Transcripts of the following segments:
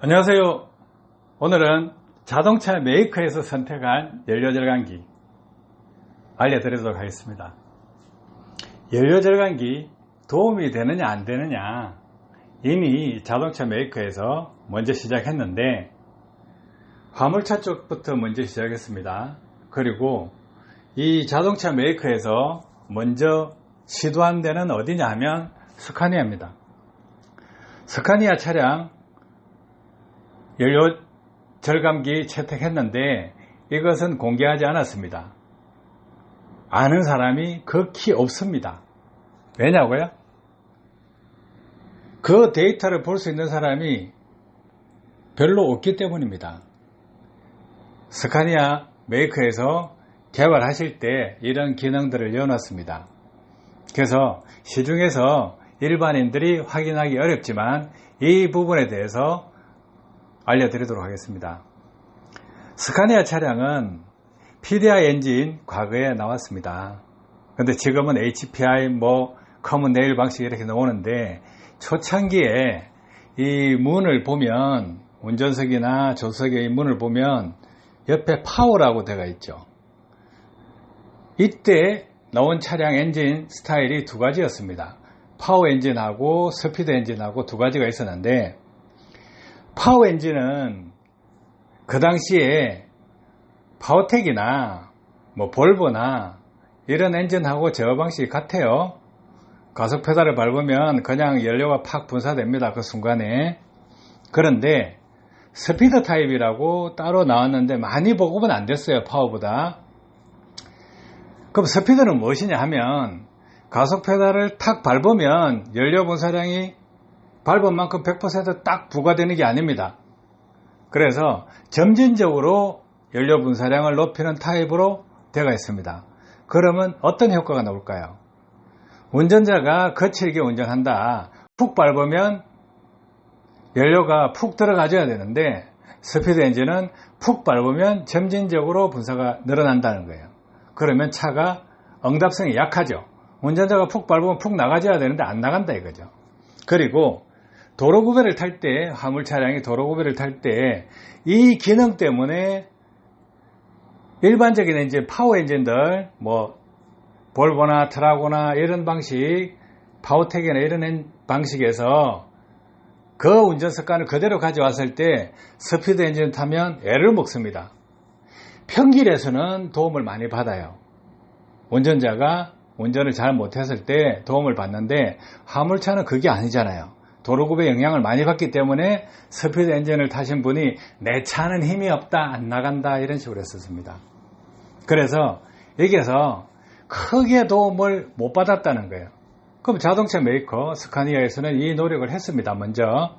안녕하세요. 오늘은 자동차 메이커에서 선택한 연료절감기 알려드리도록 하겠습니다. 연료절감기 도움이 되느냐 안 되느냐, 이미 자동차 메이커에서 먼저 시작했는데 화물차 쪽부터 먼저 시작했습니다. 그리고 이 자동차 메이커에서 먼저 시도한 데는 어디냐 하면 스카니아입니다. 스카니아 차량 연료 절감기 채택했는데 이것은 공개하지 않았습니다. 아는 사람이 극히 없습니다. 왜냐고요? 그 데이터를 볼 수 있는 사람이 별로 없기 때문입니다. 스카니아 메이커에서 개발하실 때 이런 기능들을 넣어놨습니다. 그래서 시중에서 일반인들이 확인하기 어렵지만 이 부분에 대해서 알려드리도록 하겠습니다. 스카니아 차량은 PDI 엔진 과거에 나왔습니다. 근데 지금은 HPI, 커먼 네일 방식 이렇게 나오는데, 초창기에 이 문을 보면, 운전석이나 조수석의 문을 보면 옆에 파워라고 되어 있죠. 이때 나온 차량 엔진 스타일이 두 가지였습니다. 파워 엔진하고 스피드 엔진하고 두 가지가 있었는데, 파워 엔진은 그 당시에 파워텍이나 볼보나 이런 엔진하고 제어 방식이 같아요. 가속 페달을 밟으면 그냥 연료가 팍 분사됩니다. 그 순간에. 그런데 스피드 타입이라고 따로 나왔는데 많이 보급은 안 됐어요. 파워보다. 그럼 스피드는 무엇이냐 하면 가속 페달을 탁 밟으면 연료 분사량이 밟은 만큼 100% 딱 부과되는 게 아닙니다. 그래서 점진적으로 연료 분사량을 높이는 타입으로 되어 있습니다. 그러면 어떤 효과가 나올까요? 운전자가 거칠게 운전한다. 푹 밟으면 연료가 푹 들어가줘야 되는데, 스피드 엔진은 푹 밟으면 점진적으로 분사가 늘어난다는 거예요. 그러면 차가 응답성이 약하죠. 운전자가 푹 밟으면 푹 나가줘야 되는데 안 나간다 이거죠. 그리고 도로구배를 탈 때, 화물 차량이 도로구배를 탈 때 이 기능 때문에 일반적인 이제 파워 엔진들, 볼보나 트라고나 이런 방식, 파워텍이나 이런 방식에서 그 운전 습관을 그대로 가져왔을 때 스피드 엔진을 타면 애를 먹습니다. 평길에서는 도움을 많이 받아요. 운전자가 운전을 잘 못했을 때 도움을 받는데, 화물차는 그게 아니잖아요. 도로급에 영향을 많이 받기 때문에 스피드 엔진을 타신 분이 내 차는 힘이 없다, 안 나간다, 이런 식으로 했었습니다. 그래서 여기에서 크게 도움을 못 받았다는 거예요. 그럼 자동차 메이커 스카니아에서는 이 노력을 했습니다. 먼저.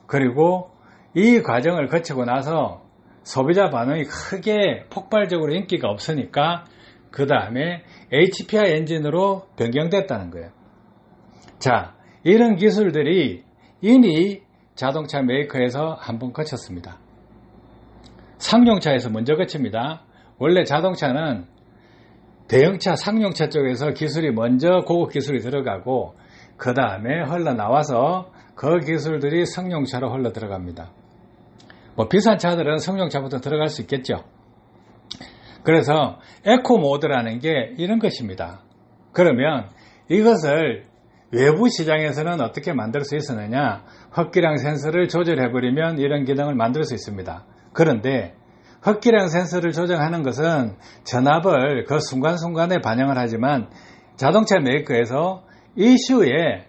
그리고 이 과정을 거치고 나서 소비자 반응이 크게 폭발적으로 인기가 없으니까 그 다음에 HPI 엔진으로 변경됐다는 거예요. 자, 이런 기술들이 이미 자동차 메이커에서 한번 거쳤습니다. 상용차에서 먼저 거칩니다. 원래 자동차는 대형차, 상용차 쪽에서 기술이 먼저 고급 기술이 들어가고 그 다음에 흘러나와서 그 기술들이 승용차로 흘러 들어갑니다. 비싼 차들은 승용차부터 들어갈 수 있겠죠. 그래서 에코 모드라는 게 이런 것입니다. 그러면 이것을 외부 시장에서는 어떻게 만들 수 있었느냐? 흡기량 센서를 조절해버리면 이런 기능을 만들 수 있습니다. 그런데 흡기량 센서를 조정하는 것은 전압을 그 순간순간에 반영을 하지만 자동차 메이커에서 이슈에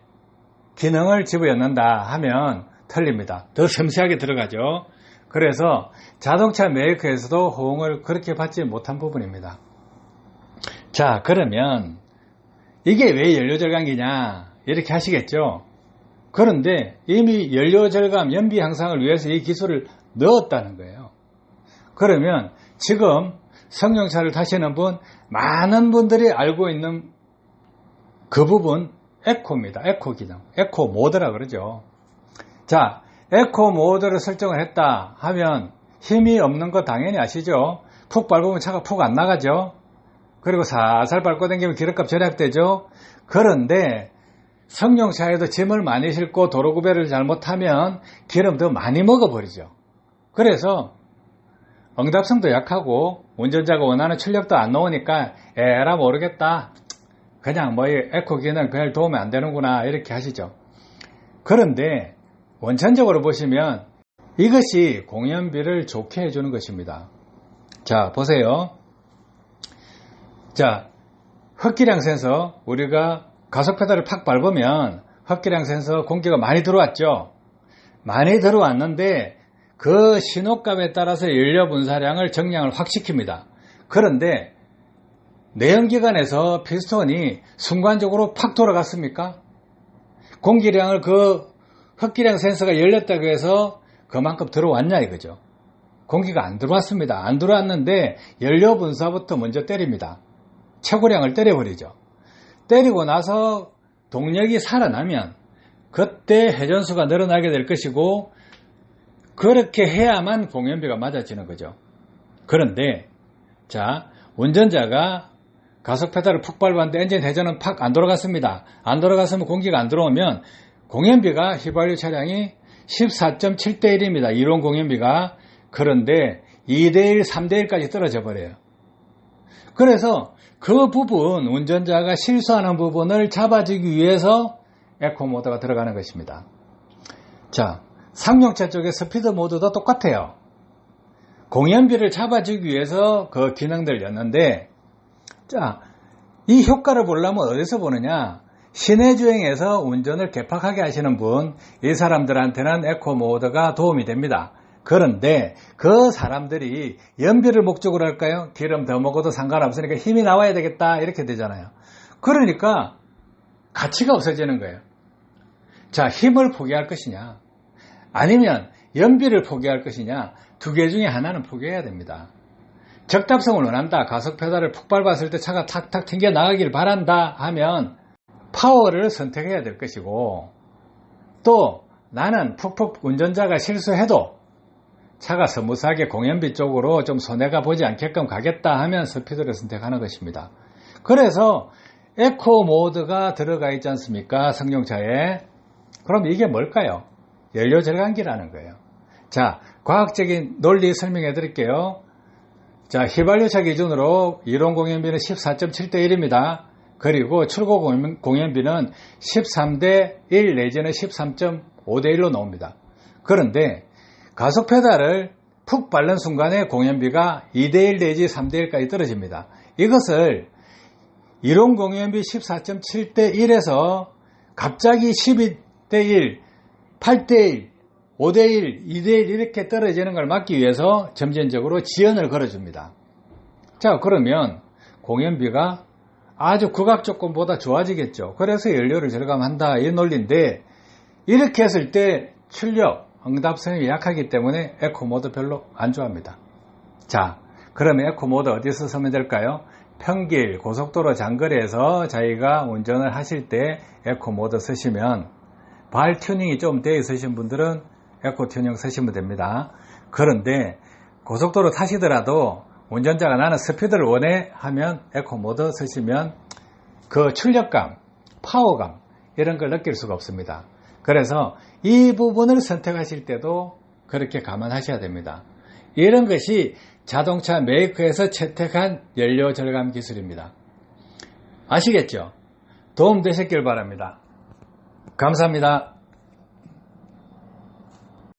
기능을 집어넣는다 하면 틀립니다. 더 섬세하게 들어가죠. 그래서 자동차 메이커에서도 호응을 그렇게 받지 못한 부분입니다. 자, 그러면 이게 왜 연료절감기냐 이렇게 하시겠죠. 그런데 이미 연료절감, 연비 향상을 위해서 이 기술을 넣었다는 거예요. 그러면 지금 승용차를 타시는 분, 많은 분들이 알고 있는 그 부분, 에코입니다. 에코 기능, 에코 모드라 그러죠. 자, 에코 모드를 설정을 했다 하면 힘이 없는 거 당연히 아시죠. 푹 밟으면 차가 푹 안 나가죠. 그리고 살살 밟고 다니면 기름값 절약되죠. 그런데 승용차에도 짐을 많이 싣고 도로 구배를 잘못하면 기름 더 많이 먹어버리죠. 그래서 응답성도 약하고 운전자가 원하는 출력도 안 나오니까 에라 모르겠다. 그냥 뭐 에코 기능 별 도움이 안 되는구나 이렇게 하시죠. 그런데 원천적으로 보시면 이것이 공연비를 좋게 해주는 것입니다. 자, 보세요. 자, 흡기량 센서, 우리가 가속 페달을 팍 밟으면 흡기량 센서 공기가 많이 들어왔죠. 많이 들어왔는데 그 신호값에 따라서 연료 분사량을 정량을 확 시킵니다. 그런데 내연기관에서 피스톤이 순간적으로 팍 돌아갔습니까? 공기량을 그 흡기량 센서가 열렸다고 해서 그만큼 들어왔냐 이거죠. 공기가 안 들어왔습니다. 안 들어왔는데 연료 분사부터 먼저 때립니다. 최고량을 때려버리죠. 때리고 나서 동력이 살아나면 그때 회전수가 늘어나게 될 것이고 그렇게 해야만 공연비가 맞아지는 거죠. 그런데 자, 운전자가 가속 페달을 푹 밟았는데 엔진 회전은 팍 안 돌아갔습니다. 안 돌아갔으면 공기가 안 들어오면 공연비가 휘발유 차량이 14.7대 1입니다. 이론 공연비가. 그런데 2대 1, 3대 1까지 떨어져 버려요. 그래서 그 부분, 운전자가 실수하는 부분을 잡아주기 위해서 에코 모드가 들어가는 것입니다. 자, 상용차 쪽의 스피드 모드도 똑같아요. 공연비를 잡아주기 위해서 그 기능들을 였는데, 자, 이 효과를 보려면 어디서 보느냐? 시내 주행에서 운전을 개팍하게 하시는 분, 이 사람들한테는 에코 모드가 도움이 됩니다. 그런데 그 사람들이 연비를 목적으로 할까요? 기름 더 먹어도 상관없으니까 힘이 나와야 되겠다 이렇게 되잖아요. 그러니까 가치가 없어지는 거예요. 자, 힘을 포기할 것이냐 아니면 연비를 포기할 것이냐, 두 개 중에 하나는 포기해야 됩니다. 적답성을 원한다, 가속 페달을 푹 밟았을 때 차가 탁탁 튕겨 나가길 바란다 하면 파워를 선택해야 될 것이고, 또 나는 푹푹 운전자가 실수해도 차가 스무스하게 공연비 쪽으로 좀 손해가 보지 않게끔 가겠다 하면 스피드를 선택하는 것입니다. 그래서 에코 모드가 들어가 있지 않습니까? 승용차에. 그럼 이게 뭘까요? 연료 절감기라는 거예요. 자, 과학적인 논리 설명해 드릴게요. 자, 휘발유차 기준으로 이론 공연비는 14.7대 1입니다. 그리고 출고 공연비는 13대 1 내지는 13.5대 1로 나옵니다. 그런데 가속 페달을 푹 밟는 순간에 공연비가 2대 1 내지 3대 1까지 떨어집니다. 이것을 이론 공연비 14.7대 1에서 갑자기 12대 1, 8대 1, 5대 1, 2대 1 이렇게 떨어지는 걸 막기 위해서 점진적으로 지연을 걸어줍니다. 자, 그러면 공연비가 아주 극악 조건보다 좋아지겠죠. 그래서 연료를 절감한다 이 논리인데, 이렇게 했을 때 출력, 응답성이 약하기 때문에 에코 모드 별로 안 좋아합니다. 자, 그러면 에코 모드 어디서 쓰면 될까요? 평길, 고속도로 장거리에서 자기가 운전을 하실 때 에코 모드 쓰시면, 발 튜닝이 좀 되어 있으신 분들은 에코 튜닝 쓰시면 됩니다. 그런데 고속도로 타시더라도 운전자가 나는 스피드를 원해 하면 에코 모드 쓰시면 그 출력감, 파워감 이런 걸 느낄 수가 없습니다. 그래서 이 부분을 선택하실 때도 그렇게 감안하셔야 됩니다. 이런 것이 자동차 메이커에서 채택한 연료 절감 기술입니다. 아시겠죠? 도움 되셨길 바랍니다. 감사합니다.